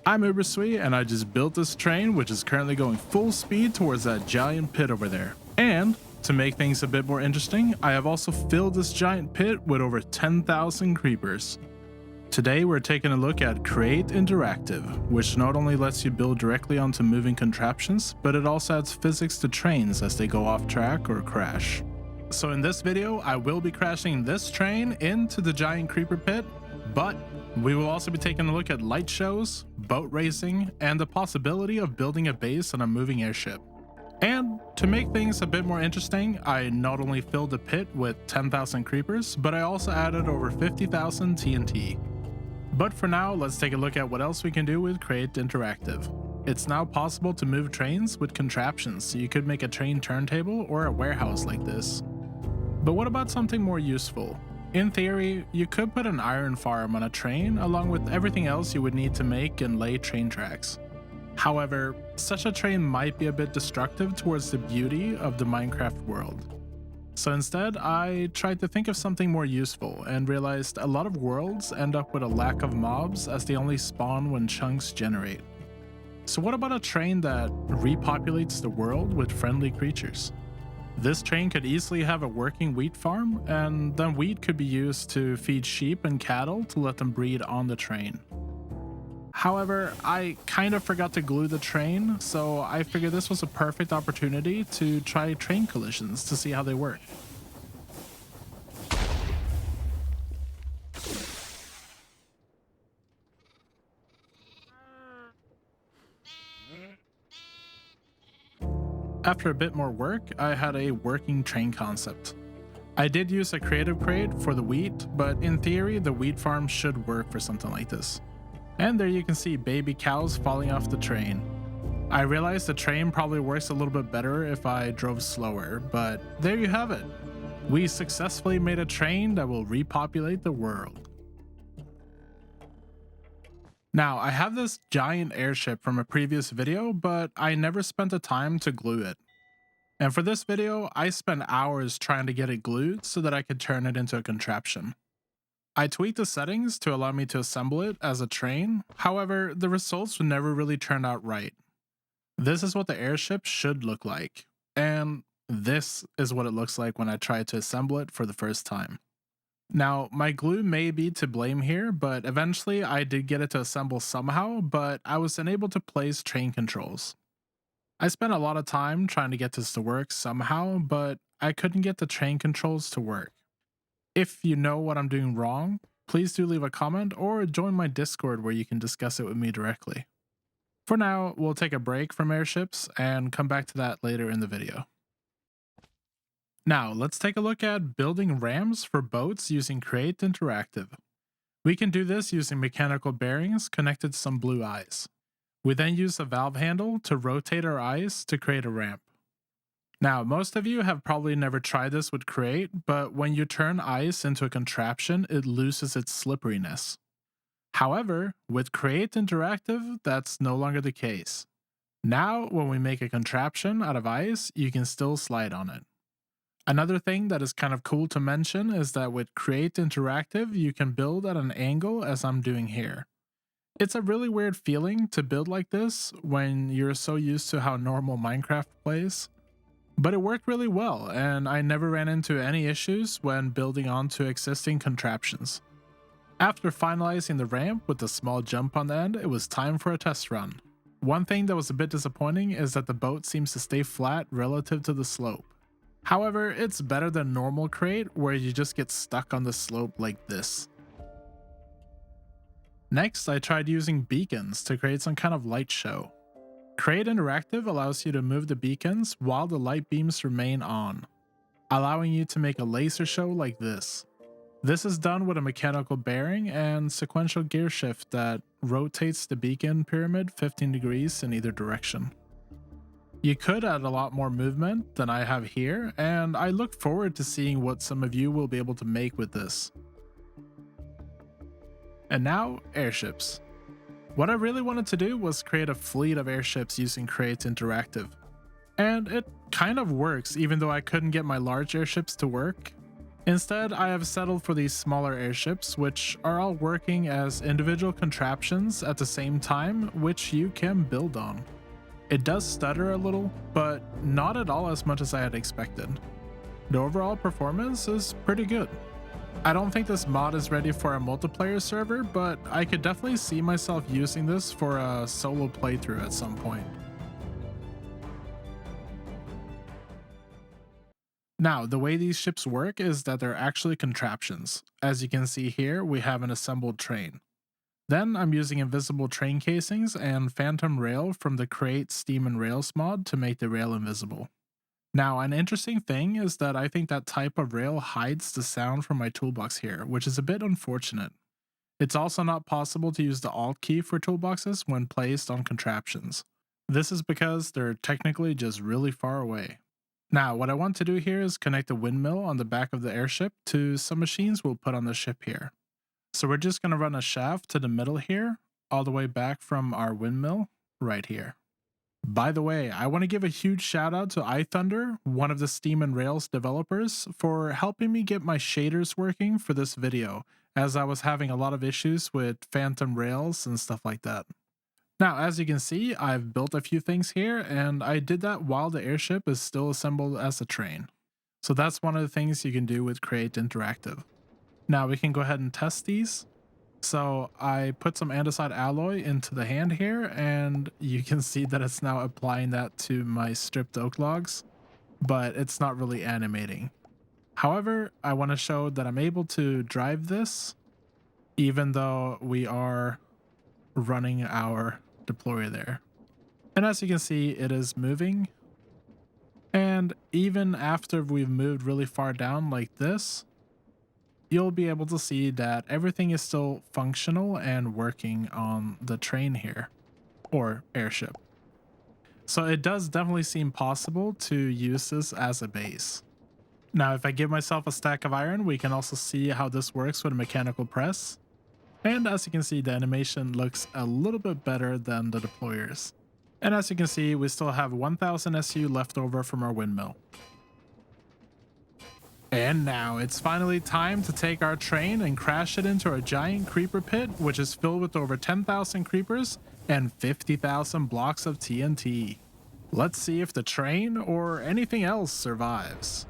I'm Uberswe, and I just built this train which is currently going full speed towards that giant pit over there. And to make things a bit more interesting, I have also filled this giant pit with over 10,000 creepers. Today we're taking a look at Create Interactive, which not only lets you build directly onto moving contraptions, but it also adds physics to trains as they go off track or crash. So in this video, I will be crashing this train into the giant creeper pit, but we will also be taking a look at light shows, boat racing, and the possibility of building a base on a moving airship. And to make things a bit more interesting, I not only filled the pit with 10,000 creepers, but I also added over 50,000 TNT. But for now, let's take a look at what else we can do with Create Interactive. It's now possible to move trains with contraptions, so you could make a train turntable or a warehouse like this. But what about something more useful? In theory, you could put an iron farm on a train along with everything else you would need to make and lay train tracks. However, such a train might be a bit destructive towards the beauty of the Minecraft world. So instead, I tried to think of something more useful and realized a lot of worlds end up with a lack of mobs as they only spawn when chunks generate. So what about a train that repopulates the world with friendly creatures? This train could easily have a working wheat farm, and then wheat could be used to feed sheep and cattle to let them breed on the train. However, I kind of forgot to glue the train, so I figured this was a perfect opportunity to try train collisions to see how they work. After a bit more work, I had a working train concept. I did use a creative crate for the wheat, but in theory the wheat farm should work for something like this. And there you can see baby cows falling off the train. I realized the train probably works a little bit better if I drove slower, but there you have it. We successfully made a train that will repopulate the world. Now, I have this giant airship from a previous video, but I never spent the time to glue it. And for this video, I spent hours trying to get it glued so that I could turn it into a contraption. I tweaked the settings to allow me to assemble it as a train, however, the results would never really turn out right. This is what the airship should look like, and this is what it looks like when I try to assemble it for the first time. Now, my glue may be to blame here, but eventually I did get it to assemble somehow, but I was unable to place train controls. I spent a lot of time trying to get this to work somehow, but I couldn't get the train controls to work. If you know what I'm doing wrong, please do leave a comment or join my Discord where you can discuss it with me directly. For now, we'll take a break from airships and come back to that later in the video. Now, let's take a look at building rams for boats using Create Interactive. We can do this using mechanical bearings connected to some blue eyes. We then use a valve handle to rotate our eyes to create a ramp. Now, most of you have probably never tried this with Create, but when you turn ice into a contraption, it loses its slipperiness. However, with Create Interactive, that's no longer the case. Now, when we make a contraption out of ice, you can still slide on it. Another thing that is kind of cool to mention is that with Create Interactive, you can build at an angle as I'm doing here. It's a really weird feeling to build like this when you're so used to how normal Minecraft plays. But it worked really well, and I never ran into any issues when building onto existing contraptions. After finalizing the ramp with a small jump on the end, it was time for a test run. One thing that was a bit disappointing is that the boat seems to stay flat relative to the slope. However, it's better than normal Create where you just get stuck on the slope like this. Next, I tried using beacons to create some kind of light show. Create Interactive allows you to move the beacons while the light beams remain on, allowing you to make a laser show like this. This is done with a mechanical bearing and sequential gear shift that rotates the beacon pyramid 15 degrees in either direction. You could add a lot more movement than I have here, and I look forward to seeing what some of you will be able to make with this. And now, airships. What I really wanted to do was create a fleet of airships using Create Interactive. And it kind of works, even though I couldn't get my large airships to work. Instead, I have settled for these smaller airships, which are all working as individual contraptions at the same time, which you can build on. It does stutter a little, but not at all as much as I had expected. The overall performance is pretty good. I don't think this mod is ready for a multiplayer server, but I could definitely see myself using this for a solo playthrough at some point. Now, the way these ships work is that they're actually contraptions. As you can see here, we have an assembled train. Then I'm using invisible train casings and phantom rail from the Create Steam and Rails mod to make the rail invisible. Now, an interesting thing is that I think that type of rail hides the sound from my toolbox here, which is a bit unfortunate. It's also not possible to use the Alt key for toolboxes when placed on contraptions. This is because they're technically just really far away. Now, what I want to do here is connect a windmill on the back of the airship to some machines we'll put on the ship here. So we're just going to run a shaft to the middle here, all the way back from our windmill right here. By the way, I want to give a huge shout out to iThunder, one of the Steam and Rails developers, for helping me get my shaders working for this video, as I was having a lot of issues with phantom rails and stuff like that. Now, as you can see, I've built a few things here, and I did that while the airship is still assembled as a train. So that's one of the things you can do with Create Interactive. Now we can go ahead and test these. So I put some andesite alloy into the hand here, and you can see that it's now applying that to my stripped oak logs, but it's not really animating. However, I want to show that I'm able to drive this even though we are running our deployer there. And as you can see, it is moving. And even after we've moved really far down like this, you'll be able to see that everything is still functional and working on the train here, or airship. So it does definitely seem possible to use this as a base. Now, if I give myself a stack of iron, we can also see how this works with a mechanical press. And as you can see, the animation looks a little bit better than the deployers. And as you can see, we still have 1000 SU left over from our windmill. And now it's finally time to take our train and crash it into a giant creeper pit, which is filled with over 10,000 creepers and 50,000 blocks of TNT. Let's see if the train or anything else survives.